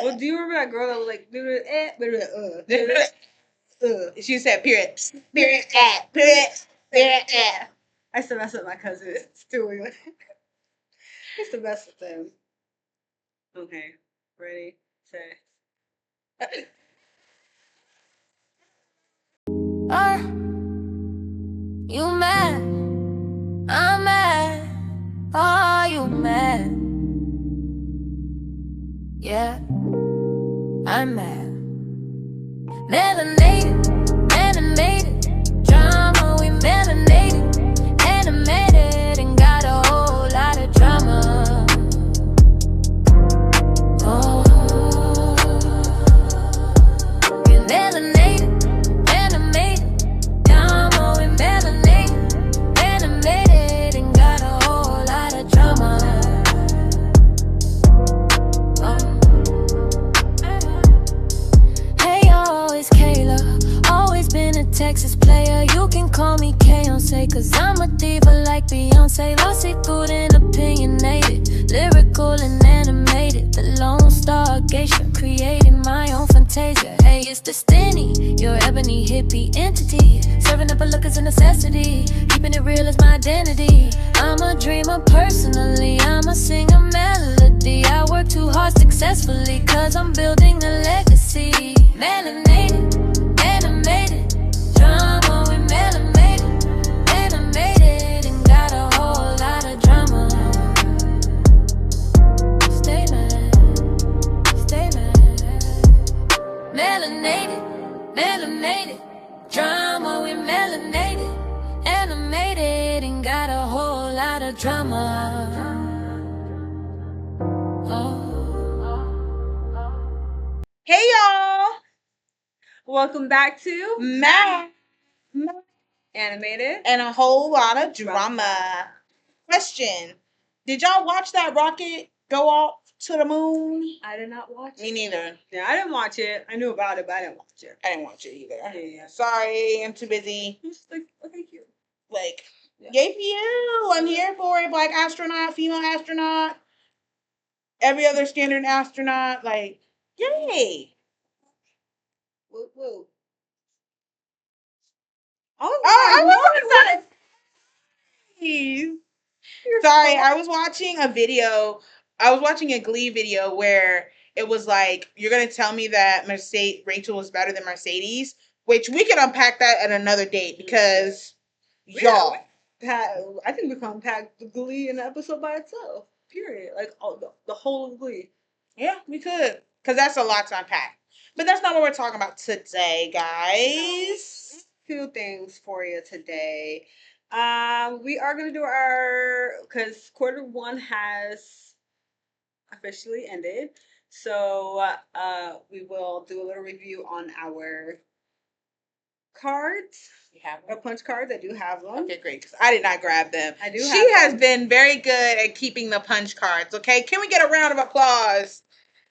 Well, do you remember that girl that was like, She said, period. Period. Period. Period. I used to mess with my cousin, Stewie. I used to mess with them. Okay, ready, say. You mad? I'm mad. Are you mad? Yeah, I'm mad. Melanated, melanated, drama, we melanated, animated, and got a whole lot of drama. Oh, we melanated, animated, drama, we melanated, animated, and got a whole lot of drama. Hey y'all, it's Kayla. Always been a Texas player. You can call me K-on-say, cause I'm a diva like Beyonce. Lossy, good and opinionated, lyrical and animated. The Lone Star Geisha, creating my own fantasia. Hey, it's destiny, your ebony hippie entity. Serving up a look is a necessity, keeping it real is my identity. I'm a dreamer personally, I'm a singer melody. I work too hard successfully, cause I'm building a legacy. Melanated, animated, drama, we melanated, animated, and got a whole lot of drama. Stay mad, stay mad. Melanated, melanated, drama, we melanated, animated, and got a whole lot of drama. Hey, y'all. Welcome back to M.A.D. Animated. And a whole lot of drama. Question. Did y'all watch that rocket go off to the moon? I did not watch Me it. neither. Yeah, I didn't watch it. I knew about it, but I didn't watch it. I didn't watch it either. Yeah. Sorry, I'm too busy. Just like, oh, thank you. Like, yay for you. I'm here for it. Black astronaut, female astronaut, every other standard astronaut. Like, yay. Whoa, whoa. I was sorry, I was watching a video. I was watching a Glee video where it was like, you're going to tell me that Rachel was better than Mercedes, which we can unpack that at another date because y'all. I think we can unpack the Glee in an episode by itself. Period. Like the whole of Glee. Yeah, we could. Because that's a lot to unpack. But that's not what we're talking about today, guys. Few things for you today. We are gonna do because quarter one has officially ended. So we will do a little review on our cards. You have our punch cards. I do have them. Okay, great. Because I did not grab them. I do. She has been very good at keeping the punch cards. Okay, can we get a round of applause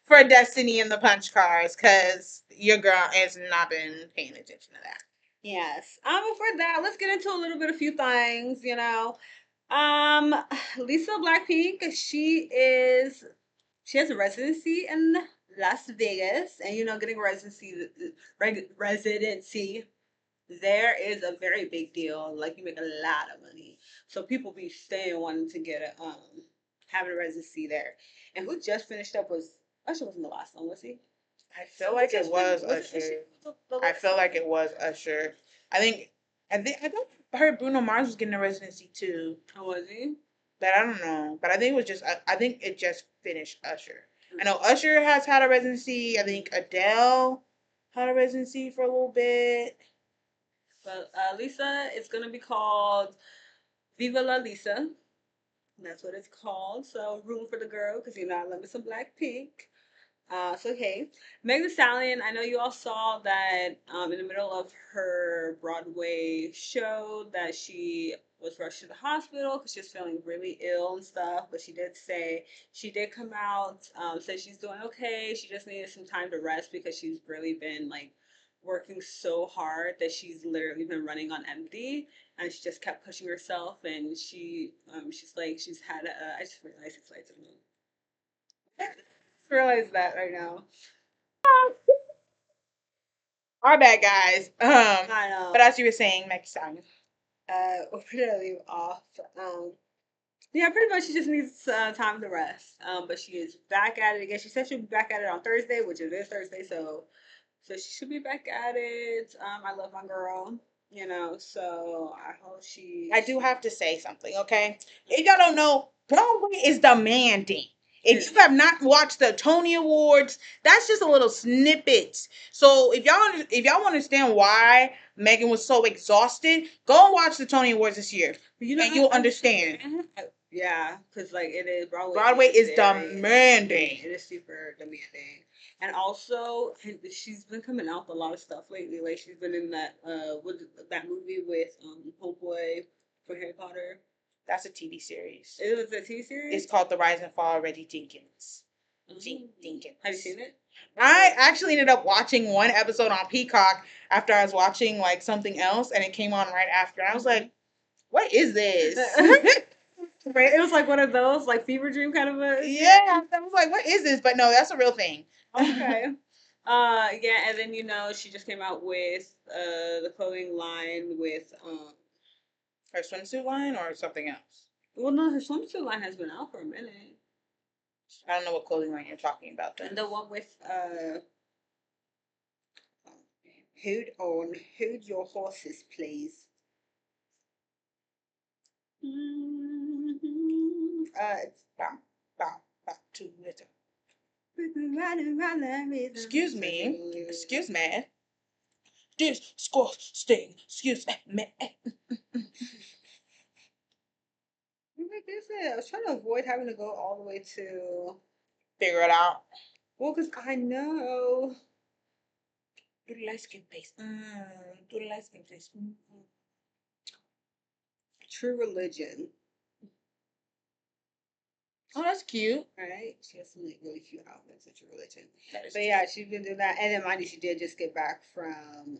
for Destiny and the punch cards? Because your girl has not been paying attention to that. Yes. For that, let's get into a few things. Lisa Blackpink. She has a residency in Las Vegas, and getting residency there is a very big deal. Like, you make a lot of money, so people be staying wanting to get having a residency there. And who just finished up was Usher. Wasn't the last one, was he? I feel like it was Usher. I feel like it was Usher. I thought I heard Bruno Mars was getting a residency too. How was he? But I don't know. But I think it just finished Usher. I know Usher has had a residency. I think Adele had a residency for a little bit. But Lisa, it's gonna be called Viva La Lisa. That's what it's called. So room for the girl, because I love me some Blackpink. So hey, Meg Thee Stallion. I know you all saw that in the middle of her Broadway show that she was rushed to the hospital because she was feeling really ill and stuff. But she did come out, say she's doing okay. She just needed some time to rest because she's really been like working so hard that she's literally been running on empty, and she just kept pushing herself, and she she's like she's had I just realized it's like I just realized that right now. Our bad, guys. I know. But as you were saying, next time. Where did I leave off? Yeah, pretty much she just needs time to rest. But she is back at it again. She said she'll be back at it on Thursday, which is this Thursday, so she should be back at it. I love my girl, you know, so I hope she. I do have to say something, okay? If y'all don't know, Broadway is demanding. If you have not watched the Tony Awards, that's just a little snippet. So if y'all want to understand why Megan was so exhausted, go and watch the Tony Awards this year, You know, and you'll understand. Yeah, because like it is Broadway is demanding. It is super demanding, and also she's been coming out with a lot of stuff lately. Like she's been in that with that movie with Homeboy for Harry Potter. That's a TV series. It was a TV series. It's called The Rise and Fall of Reggie Jenkins. Jenkins. Have you seen it? I actually ended up watching one episode on Peacock after I was watching like something else, and it came on right after. And I was like, "What is this?" Right? It was like one of those like fever dream kind of a. Yeah, I was like, "What is this?" But no, that's a real thing. Okay. Yeah, and then you know she just came out with the clothing line with Her swimsuit line or something else? well no, her swimsuit line has been out for a minute. I don't know what clothing line you're talking about then. And the one with hold your horses, please. It's Too little. Excuse me. Disgusting. Excuse me. Like I said, I was trying to avoid having to go all the way to Figure it out. well, because I know. Do the light skin face. Do the light skin face. True Religion. Oh, that's cute. Right? She has some like really cute outfits at True Religion. That is But cute. yeah, she's been doing that. And then mind you, she did just get back from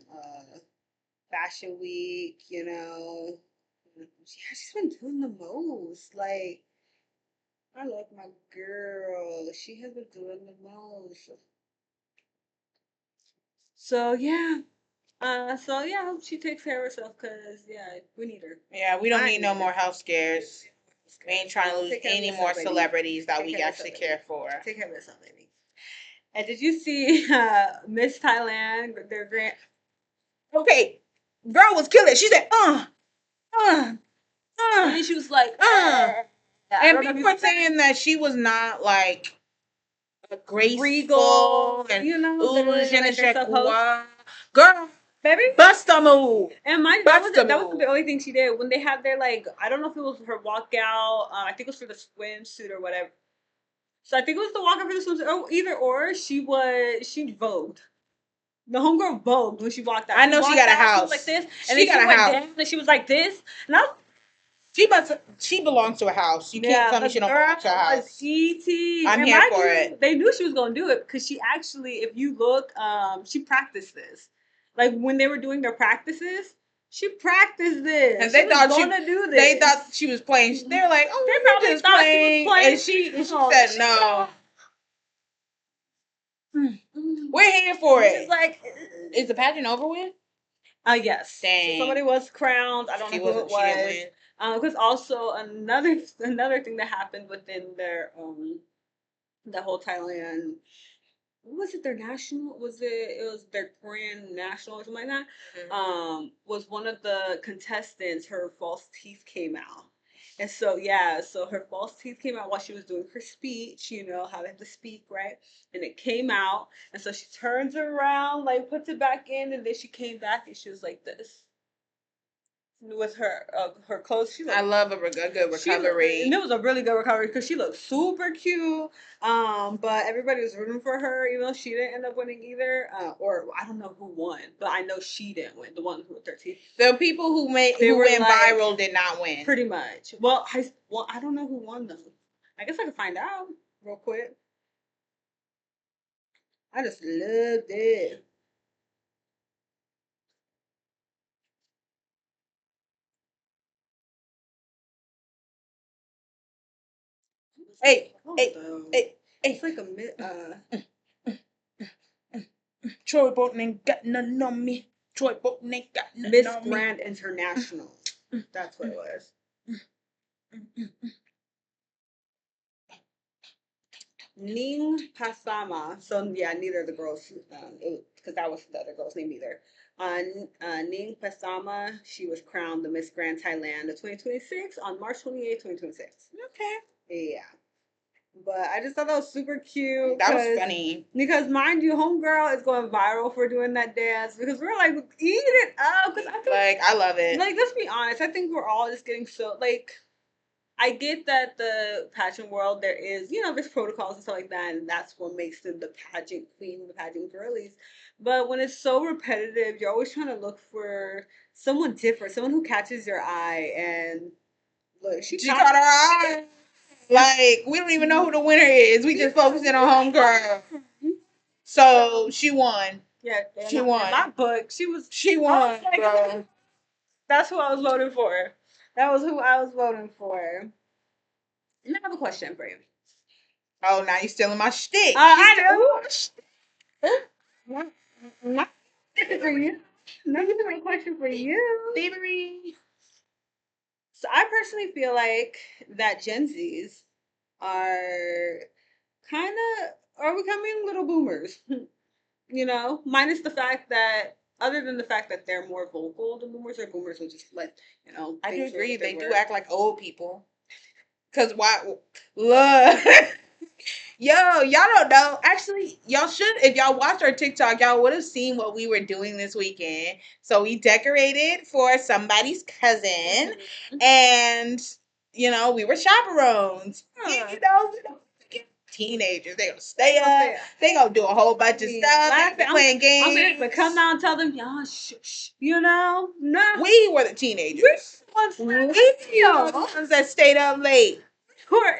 Fashion Week, you know. Yeah, she's been doing the most. Like, I love my girl. She has been doing the most. So yeah. So yeah, I hope she takes care of herself because yeah, we need her. Yeah, we don't I need no need more her. health scares. We ain't trying to lose Take care of any yourself, more baby. celebrities that Take we care of actually yourself, care for. Take care of yourself, baby. And did you see Miss Thailand? Their grant. Okay, girl was killing. She said, And then she was like, I And don't know if people you were saying that she was not like graceful regal, and you know, ooh, literally je ne like they're sais supposed. quoi. Girl, Baby, bust a move. and mind you, Bust a that was move. the only thing she did when they had their like I don't know if it was her walkout. I think it was for the swimsuit or whatever. So I think it was the walkout for the swimsuit. Oh, either or she vogued. The homegirl vogued when she walked out. I know she got a She house. was like this, She and then got she a went house. down, and she was like this, and I was She belongs to a house. You can't tell me she don't belong to a house. ET. I'm and here mind for you, it. They knew she was gonna do it because she actually, if you look, she practiced this. Like when they were doing their practices, she practiced this. And they thought gonna do this. They thought she was playing. They were like, "Oh, They you're probably just thought playing," she was playing. and she No, said, she "No, Mm. we're here for She's it." like, Is the pageant over with? yes. Dang. So somebody was crowned. I don't know who it She didn't was. win. Because also another thing that happened within their the whole Thailand. What was it? Their national? Was it? It was their grand national or something like that. Was one of the contestants? Her false teeth came out. And so yeah, so her false teeth came out while she was doing her speech, you know, how they have to speak, right? And it came out, and so she turns around, like puts it back in, and then she came back and she was like this with her clothes. I love a good recovery. And it was a really good recovery because she looked super cute. But everybody was rooting for her, even though she didn't end up winning either. Or I don't know who won, but I know she didn't win. The one who was 13. The people who went viral did not win. Pretty much. Well, I don't know who won though. I guess I could find out real quick. I just loved it. Hey, Oh, hey, though. hey, hey. It's like a Troy Bolton ain't got nothing on me. Troy Bolton ain't got nothing Miss on me. Grand International. That's what it was. Ning Pasama. So yeah, neither of the girls, because that was the other girl's name either. Ning Pasama, she was crowned the Miss Grand Thailand of 2026 on March 28th, 2026. Okay. Yeah. But I just thought that was super cute. That was funny. Because mind you, homegirl is going viral for doing that dance because we're like, eat it up. Because I think, Like, I love it. like, let's be honest. I think we're all just getting so, like, I get that the pageant world, there is, there's protocols and stuff like that, and that's what makes them the pageant queen, the pageant girlies. But when it's so repetitive, you're always trying to look for someone different, someone who catches your eye. And look, she caught our eye. Like, we don't even know who the winner is. We just focusing on homegirl. So she won. Yeah, she won. In my book, she won, like, bro. That's who I was voting for. That was who I was voting for. And I have a question for you. Oh, now you stealing my shtick. I know. Not for you. Not a question for you. Thievery. So I personally feel like that Gen Zs are are becoming little boomers. Minus the fact that, other than the fact that they're more vocal than boomers, or boomers will just let, I do agree. They do work. act like old people. Cause why? Look, yo, y'all don't know. Actually, y'all should. If y'all watched our TikTok, y'all would have seen what we were doing this weekend. So we decorated for somebody's cousin, and we were chaperones. Teenagers, they gonna stay up. They gonna do a whole bunch of stuff. They playing games. But come down and tell them, y'all, shh. No. We were the teenagers. We were the ones that stayed up late. Who are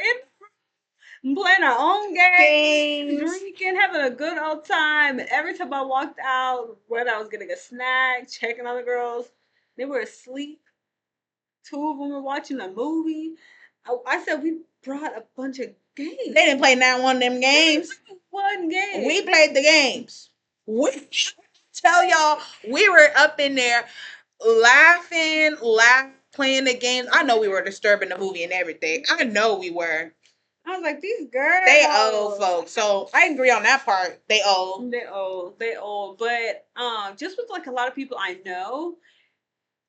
playing our own games, drinking, having a good old time. And every time I walked out, whether I was getting a snack, checking on the girls, they were asleep. 2 of them were watching a movie. I said we brought a bunch of games. They didn't play not one of them games. One game. We played the games. We tell y'all, we were up in there laughing, playing the games. I know we were disturbing the movie and everything. I know we were. I was like, these girls. They old folks. So I agree on that part. They old. They old. But just with like a lot of people I know,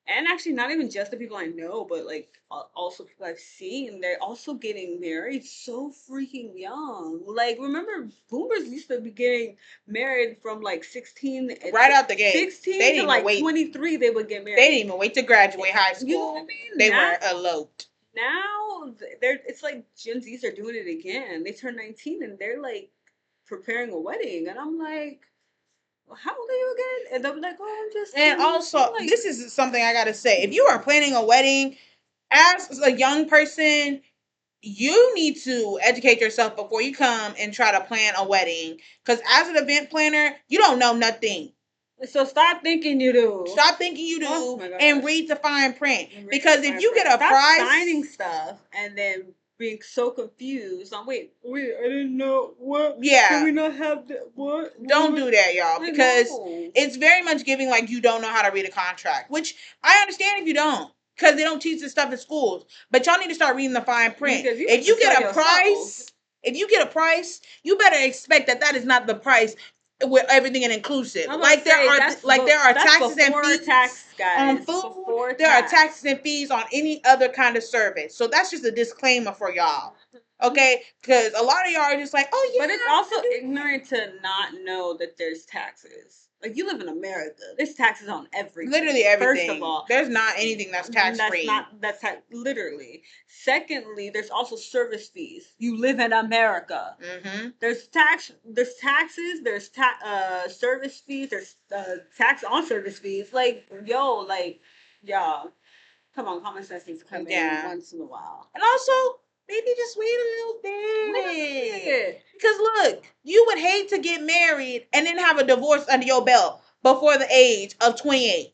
and actually not even just the people I know, but like also people I've seen, they're also getting married so freaking young. Like, remember, boomers used to be getting married from like 16 right out the gate. 16 they to like 23, they would get married. They didn't even wait to graduate high school. You know what I mean? They were eloped. Now it's like Gen Zs are doing it again. They turn 19 and they're like preparing a wedding, and I'm like, how old are you again? And they'll be like, oh, I'm just. And also, like, this is something I gotta say. If you are planning a wedding, as a young person, you need to educate yourself before you come and try to plan a wedding. Because as an event planner, you don't know nothing. So stop thinking you do. Stop thinking you do, and read the fine print. Because if you get a prize, signing stuff and then being so confused. Wait, I didn't know what. Yeah. Can we not have that? What? Don't do that, y'all, because it's very much giving like you don't know how to read a contract, which I understand if you don't, because they don't teach this stuff in schools. But y'all need to start reading the fine print. If you get a price, you better expect that is not the price with everything and inclusive. Like there are taxes and fees on food. There are taxes and fees on any other kind of service. So that's just a disclaimer for y'all. Okay, because a lot of y'all are just like, oh yeah. But it's also ignorant to not know that there's taxes. Like, you live in America. There's taxes on everything. Literally everything. First of all, there's not anything that's tax free. That's literally. Secondly, there's also service fees. You live in America. Mm-hmm. There's taxes. There's service fees. There's tax on service fees. Like, y'all. Come on, common sense needs to come in once in a while. And also, maybe just wait a little bit. Because look, you would hate to get married and then have a divorce under your belt before the age of 28.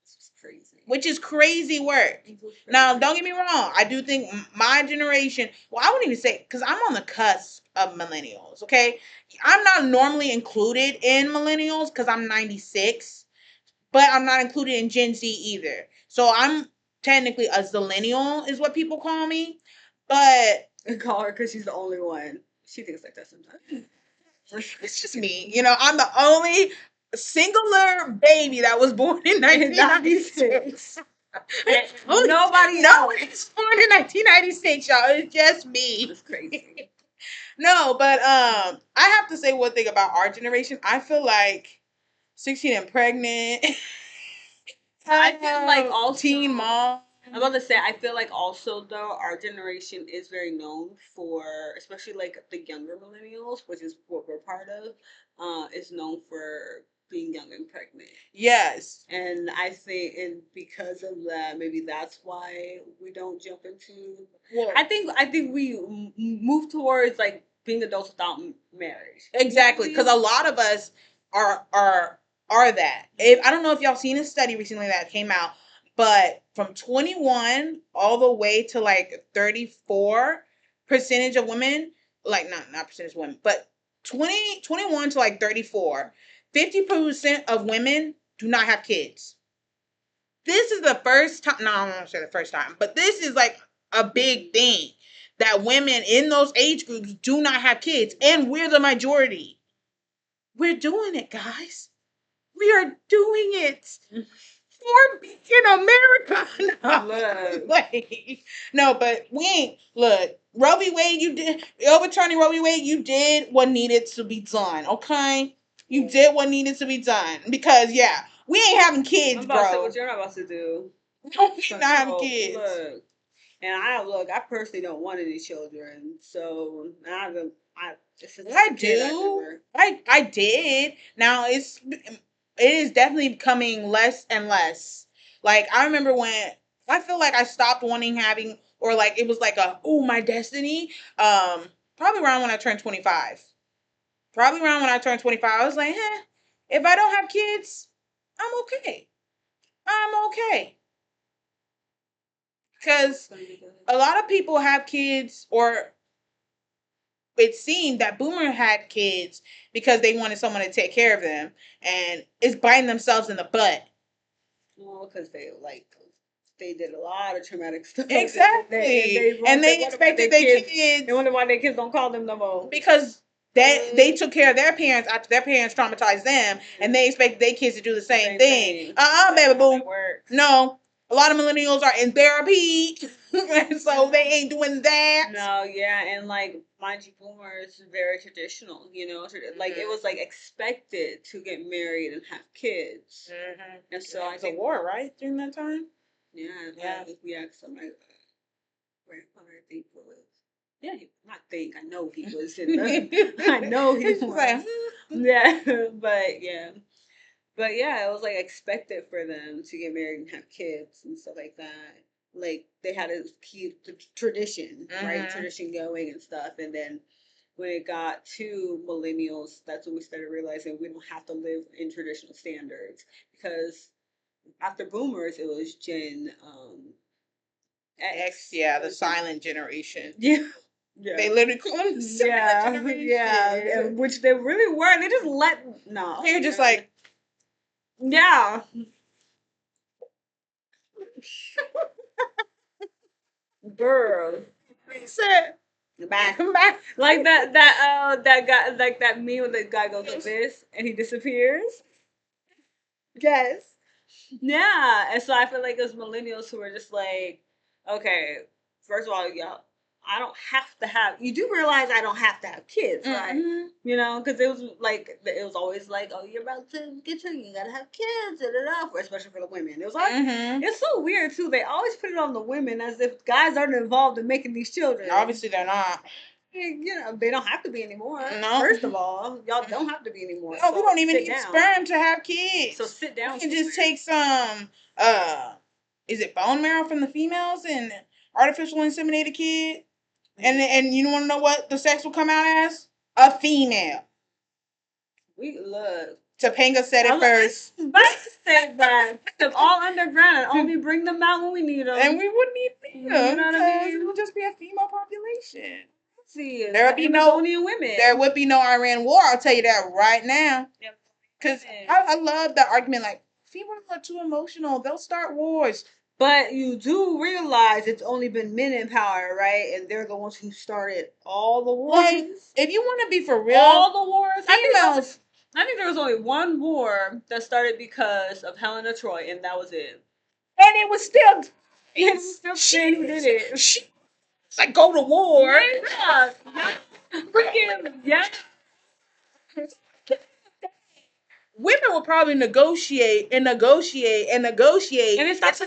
This is crazy. which is crazy work. Now, don't get me wrong. I do think my generation, well, I wouldn't even say, because I'm on the cusp of millennials, okay? I'm not normally included in millennials because I'm 96, but I'm not included in Gen Z either. So I'm technically a zillennial is what people call me. But I call her because she's the only one. She thinks like that sometimes. it's just me. You know, I'm the only singular baby that was born in 1996. Nobody no else. one was born in 1996, y'all. It's just me. It's crazy. No, but I have to say one thing about our generation. I feel like 16 and pregnant. I feel like also teen mom. I'm about to say I feel like also though our generation is very known for, especially like the younger millennials, which is what we're part of, is known for being young and pregnant. Yes. And I think, and because of that, maybe that's why we don't jump into. Well, I think we move towards like being adults without marriage. Exactly, because a lot of us are that. If I don't know if y'all seen a study recently that came out, but from 21 all the way to like 34 percentage of women, like not percentage of women, but 21 to like 34, 50% of women do not have kids. This is the first time. No, I don't want to say the first time, but this is like a big thing that women in those age groups do not have kids, and we're the majority. We're doing it, guys. We are doing it. For in America. No. Like, no, but we ain't. Look, Roe v. Wade, you did overturning Roe v. Wade. You did what needed to be done. Okay, you did what needed to be done because yeah, we ain't having kids, I'm about to say bro. what you're not about to do. We're not having kids. Look, and I personally don't want any children, so I do. I did. Now it is definitely becoming less and less. Like I remember when I feel like I stopped wanting having or like it was like a oh my destiny. Probably around when I turned 25. Probably around when I turned 25. I was like, if I don't have kids, I'm okay. I'm okay. Because a lot of people have kids or it seemed that Boomer had kids because they wanted someone to take care of them and it's biting themselves in the butt. Well, because they did a lot of traumatic stuff. Exactly. And they expected their kids. They wonder why their kids don't call them no more. Because they took care of their parents after their parents traumatized them and they expected their kids to do the same thing. Baby boo. No. A lot of millennials are in therapy. So they ain't doing that. No, yeah, and like mind you, boomers is very traditional, like it was like expected to get married and have kids. And so I think a war, right, during that time? Yeah, yeah, because my grandfather, I think was, yeah, I know he was in the, I know he was. Like, yeah, but yeah, it was like expected for them to get married and have kids and stuff like that. Like they had to keep the tradition, right? Tradition going and stuff. And then when it got to millennials, that's when we started realizing we don't have to live in traditional standards because after boomers, it was Gen X, yeah, the silent generation. Yeah. Yeah. They literally call them the silent generation. Yeah, which they really were. They just They were just like, yeah. Girl. He said, back. back. Like that guy, like that meme when the guy goes like this and he disappears. Yes. Yeah, and so I feel like those millennials who are just like, okay, first of all, y'all, I don't have to have. You do realize I don't have to have kids, right? Because it was always like, oh, you're about to get to, you gotta have kids, especially for the women. It was like, it's so weird too. They always put it on the women as if guys aren't involved in making these children. Obviously, they're not. They don't have to be anymore. No. First of all, y'all don't have to be anymore. No, we don't even need sperm to have kids. So sit down. We can just take some, is it bone marrow from the females and artificial inseminate a kid? And you want to know what the sex will come out as? A female. We look. Topanga said it first. But say that because all underground and only bring them out when we need them. And we wouldn't even need them. You know what I mean? It would just be a female population. See, There would be no women. There would be no Iran war. I'll tell you that right now. Because I love the argument like females are too emotional. They'll start wars. But you do realize it's only been men in power, right? And they're the ones who started all the wars. Like, if you want to be for real, all the wars, females. I think there was only one war that started because of Helena Troy, and that was it. And it was still, she who did it. She like go to war. Yeah, freaking yeah. Women will probably negotiate, and it's not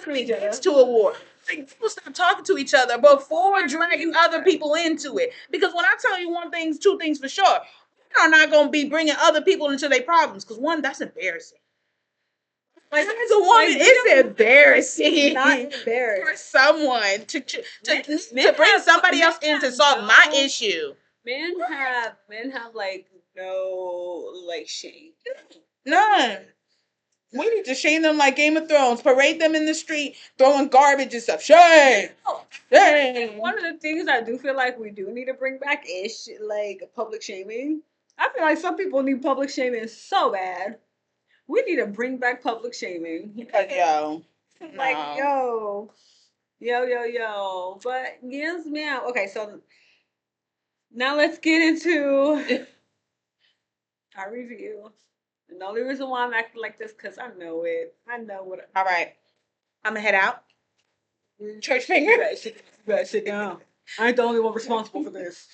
to a war. Like, people stop talking to each other before dragging other people into it. Because when I tell you two things for sure, we are not going to be bringing other people into their problems. Because one, that's embarrassing. Like, as a woman, it's embarrassing. Not embarrassing for someone to bring somebody else in to solve my issue. Men have like no like shame. None. We need to shame them like Game of Thrones. Parade them in the street, throwing garbage and stuff. Shame. Shame. One of the things I do feel like we do need to bring back is like public shaming. I feel like some people need public shaming so bad. We need to bring back public shaming. Because like yo. But yes, ma'am. Okay, so now let's get into our review. And the only reason why I'm acting like this because I know it. I know what. All right, I'm gonna head out. Church finger. You better sit down. I ain't the only one responsible for this.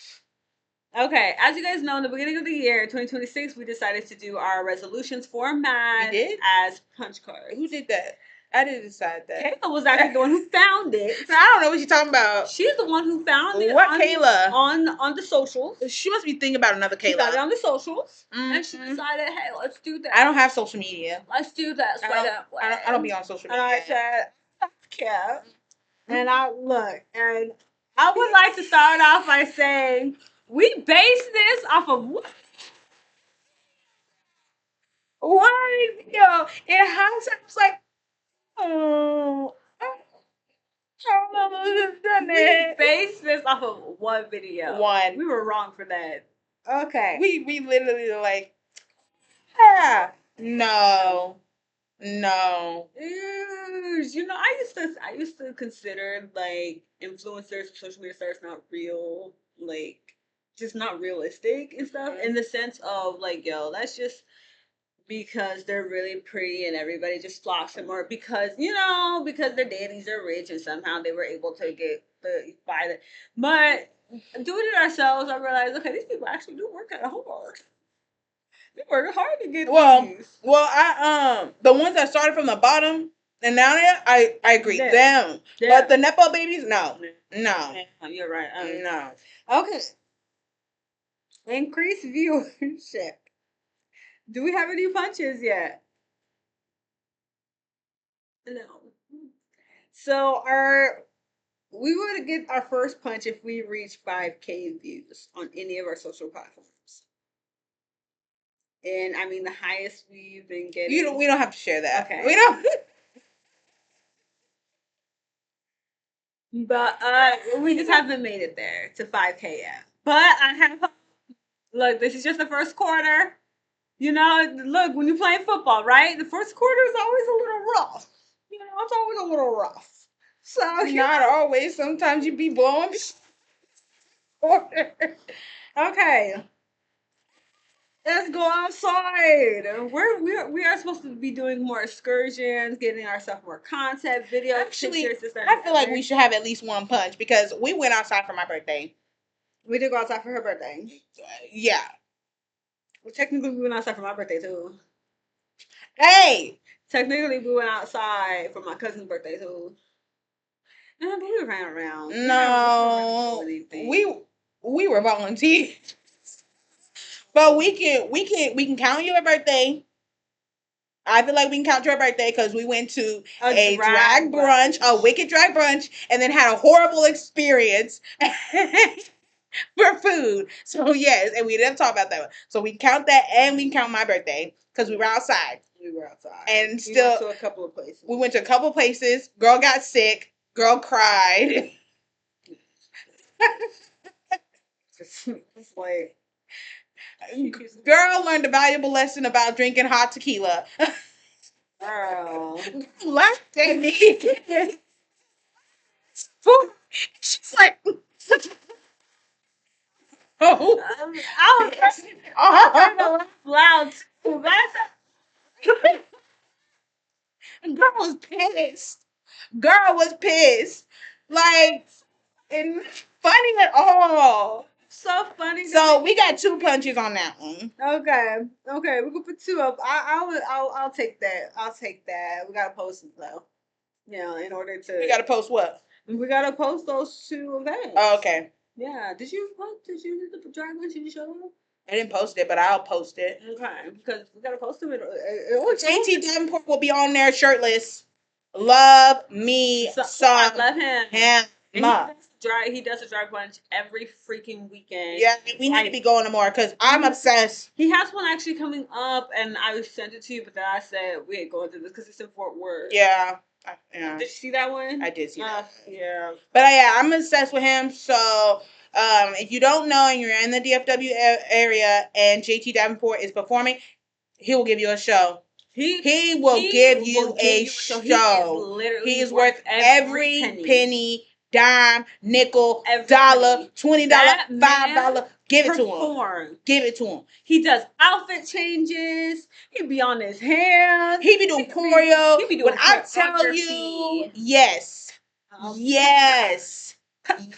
Okay, as you guys know, in the beginning of the year, 2026, we decided to do our resolutions for M.A.D. as punch cards. Who did that? I didn't decide that. Kayla was actually the one who found it. I don't know what you're talking about. She's the one who found it. What Kayla? On the socials. She must be thinking about another Kayla. She got it on the socials. Mm-hmm. And she decided, hey, let's do that. I don't have social media. Let's do that. I don't be on social media. And I said, yeah. And I would like to start off by saying, we base this off of what? One video. In hindsight, I was like, oh, I don't know who's done it. We based this off of one video. One. We were wrong for that. Okay. We literally were like, no. You know, I used to consider like influencers, social media stars not real, like just not realistic and stuff. In the sense of like, yo, that's just because they're really pretty and everybody just flocks them, or because their daddies are rich and somehow they were able to buy it. But doing it ourselves, I realized, okay, these people actually do work kind of hard. They work hard to get these. Well, I the ones that started from the bottom and now I agree them, but the nepo babies, no, you're right. No. Okay. Increase viewership. Do we have any punches yet? No. So we would get our first punch if we reach 5K views on any of our social platforms. And I mean the highest we've been getting. We don't have to share that. Okay. We don't. But we just haven't made it there to 5K yet. But I have. Look, this is just the first quarter. You know, look, when you're playing football, right? The first quarter is always a little rough. You know, it's always a little rough. So not always. Sometimes you be blowing. Okay. Let's go outside. We are supposed to be doing more excursions, getting ourselves more content, videos. Actually, pictures, I feel like we should have at least one punch because we went outside for my birthday. We did go outside for her birthday. Yeah. Well, technically, we went outside for my birthday too. Hey. Technically, we went outside for my cousin's birthday too. No, but we ran around. No, we were volunteers. But we can count your birthday. I feel like we can count your birthday because we went to a drag brunch, a wicked drag brunch, and then had a horrible experience. for food. So yes, and we didn't talk about that one. So we count that and we count my birthday because we were outside. We were outside. And we still went to a couple of places. We went to a couple places. Girl got sick. Girl cried. It's like Girl learned a valuable lesson about drinking hot tequila. girl. Laughed at me. She's like, oh, I was trying to laugh loud too. girl was pissed. Girl was pissed. Like, and funny at all. So funny. So we got 2 punches on that one. Okay, we can put 2 up. I'll take that. I'll take that. We gotta post it though. You know, in order to. We gotta post what? We gotta post those 2 events. Oh, okay. Yeah. Did you do the drag race? Did you show them? I didn't post it, but I'll post it. Okay, because we gotta post them. JT Davenport will be on there shirtless. Love me I love him. Him. He does a drag bunch every freaking weekend. Yeah, we need to be going to more because I'm obsessed. He has one actually coming up, and I sent it to you, but then I said we ain't going to this because it's in Fort Worth. Yeah. Did you see that one? I did see that. Yeah. But yeah, I'm obsessed with him. So if you don't know and you're in the DFW area and JT Davenport is performing, he will give you a show. He will give you a show. He is worth every penny, dime, nickel, dollar, $20, $5. Give it to him. Give it to him. He does outfit changes. He be on his hands. He be doing choreo. He be doing when I tell you, yes, yes,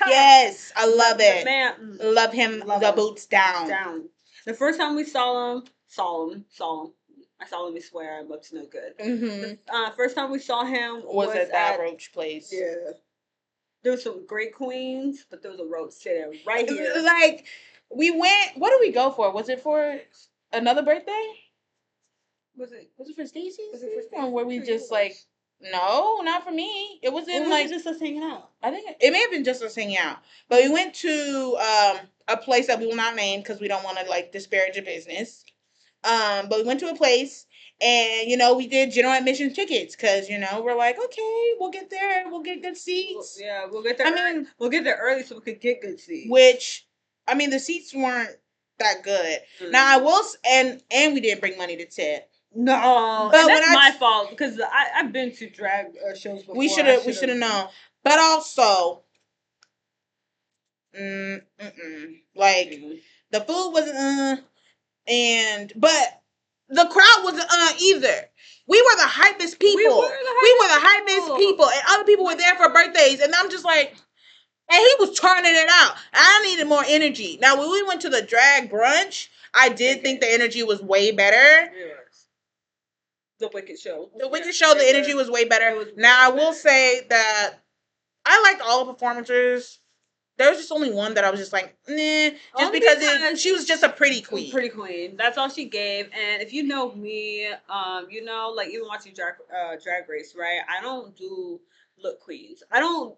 yes, I love it. Man, love him. The boots down. The first time we saw him. I solemnly swear I'm up to no good. Mm-hmm. First time we saw him was at that roach place. Yeah. There was some great queens, but there was a roach sitting right here. Like, we went, what did we go for? Was it for another birthday? Was it for Stacey's? Or were we just like, no, not for me. It was in like just us hanging out. I think it may have been just us hanging out. But we went to a place that we will not name because we don't want to like disparage a business. But we went to a place and, you know, we did general admission tickets because, you know, we're like, okay, we'll get there. We'll get good seats. Yeah, we'll get there. We'll get there early so we could get good seats. Which, I mean, the seats weren't that good. Mm-hmm. Now, I will, and we didn't bring money to tip. No, but that's my fault because I've been to drag shows before. We should have known. But also, like, the food wasn't, but the crowd wasn't either. We were the hypest people. We were the hypest people. And other people were there for birthdays. And I'm just like, and he was turning it out. I needed more energy. Now, when we went to the drag brunch, I did think the energy was way better. Yes. The Wicked Show. The energy was way better. Now, I will say that I liked all the performances. There was just only one that I was just like, nah, just because she was just a pretty queen. Pretty queen. That's all she gave. And if you know me, you know, like even watching Drag Race, right? I don't do look queens. I don't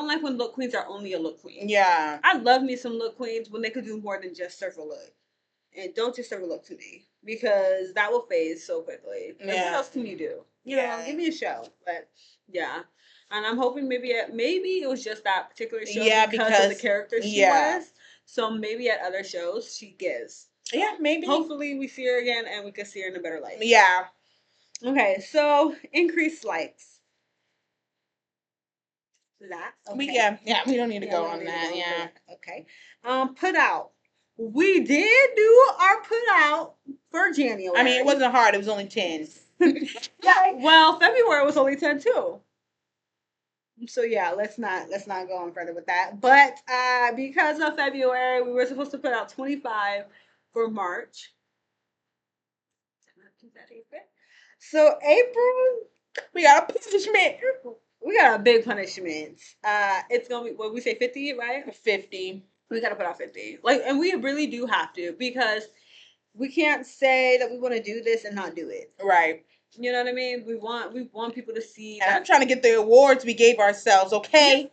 like when look queens are only a look queen. Yeah. I love me some look queens when they could do more than just serve a look. And don't just serve a look to me because that will fade so quickly. Yeah. What else can you do? You know, give me a show. But yeah. And I'm hoping maybe it was just that particular show because of the character she was. So maybe at other shows she gives. Yeah, maybe. Hopefully we see her again and we can see her in a better light. Yeah. Okay, so increased likes. That okay. We don't need to go on that. Yeah. Okay. Put out. We did do our put out for January. I mean, it wasn't hard. It was only 10. Yeah. Well, February was only 10 too. So yeah, let's not go on further with that. But because of February, we were supposed to put out 25 for March. So April, we got a punishment. We got a big punishment. It's gonna be what we say 50, right? 50. We gotta put out 50. Like, and we really do have to because we can't say that we want to do this and not do it. Right. You know what I mean? We want people to see. And I'm trying to get the awards we gave ourselves, okay?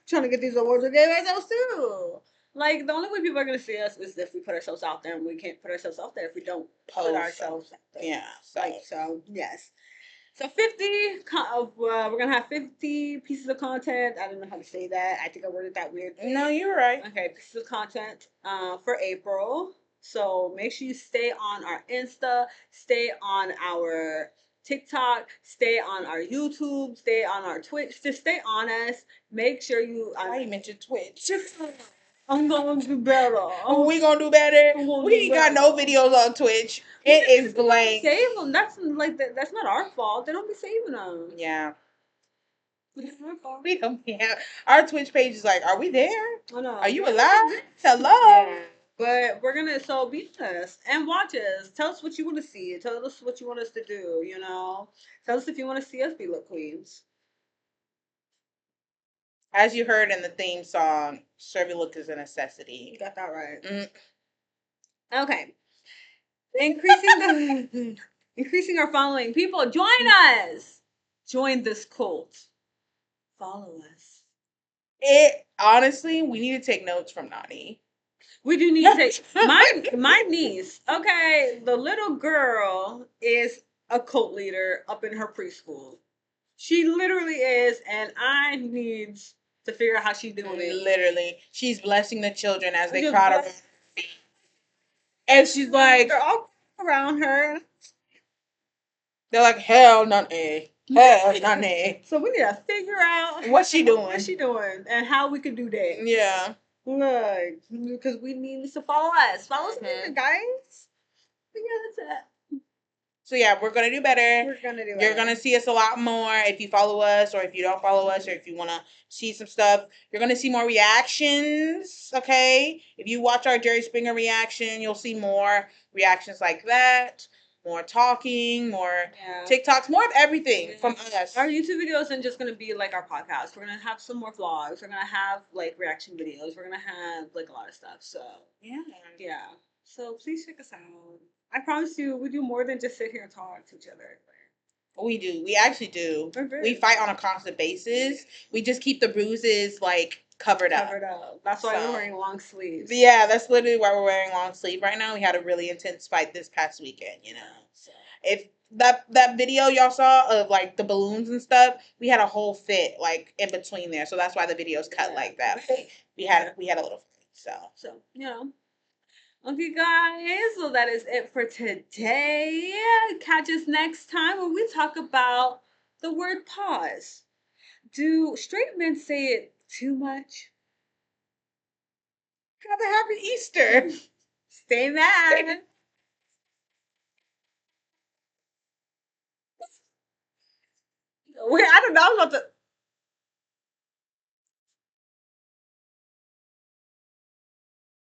Trying to get these awards we gave ourselves too. Like the only way people are gonna see us is if we put ourselves out there, and we can't put ourselves out there if we don't put ourselves out there. Yeah. So yes. So 50 we're gonna have 50 pieces of content. I don't know how to say that. I think I worded that weird. No, you're right. Okay, pieces of content for April. So make sure you stay on our Insta, stay on our TikTok, stay on our YouTube, stay on our Twitch. Just stay on us. Make sure you. Why you mentioned Twitch? I'm gonna do better. We gonna do better. We ain't got no videos on Twitch. It is blank. Save them. That's like that's not our fault. They don't be saving them. Yeah. It's our fault. We don't have our Twitch page is like, are we there? I know. Are you alive? Hello. Yeah. But we're gonna be us and watch us. Tell us what you want to see. Tell us what you want us to do. You know. Tell us if you want to see us be lip queens. As you heard in the theme song, Servy look is a necessity. You got that right. Mm. Okay. Increasing our following. People, join us. Join this cult. Follow us. It honestly, we need to take notes from Nani. We do need to take my niece. Okay, the little girl is a cult leader up in her preschool. She literally is, and I need to figure out how she's doing it. Literally, she's blessing the children as they Just crowd around. And she's like, they're all around her. they're like, hell, Nani. Hell, Nani. So we need to figure out What's she doing? What she doing, and how we could do that. Yeah. Look, because we need to follow us. Follow us, guys. Yeah, that's it. So yeah, we're gonna do better. We're gonna do. You're gonna see us a lot more if you follow us, or if you don't follow us, or if you wanna see some stuff. You're gonna see more reactions. Okay, if you watch our Jerry Springer reaction, you'll see more reactions like that. More talking, more TikToks, more of everything from us. Our YouTube videos aren't just gonna be like our podcast. We're gonna have some more vlogs. We're gonna have like reaction videos. We're gonna have like a lot of stuff. So yeah. So please check us out. I promise you, we do more than just sit here and talk to each other. We do. We actually do. We fight on a constant basis. We just keep the bruises like covered up. That's why we're wearing long sleeves. Yeah, that's literally why we're wearing long sleeve right now. We had a really intense fight this past weekend, you know. So if that video y'all saw of like the balloons and stuff, we had a whole fit like in between there. So that's why the video's cut like that. We had a little fight. So you know. Okay, guys, so that is it for today. Catch us next time when we talk about the word pause. Do straight men say it too much? Have a happy Easter. Stay mad. Wait, I don't know. I was about to.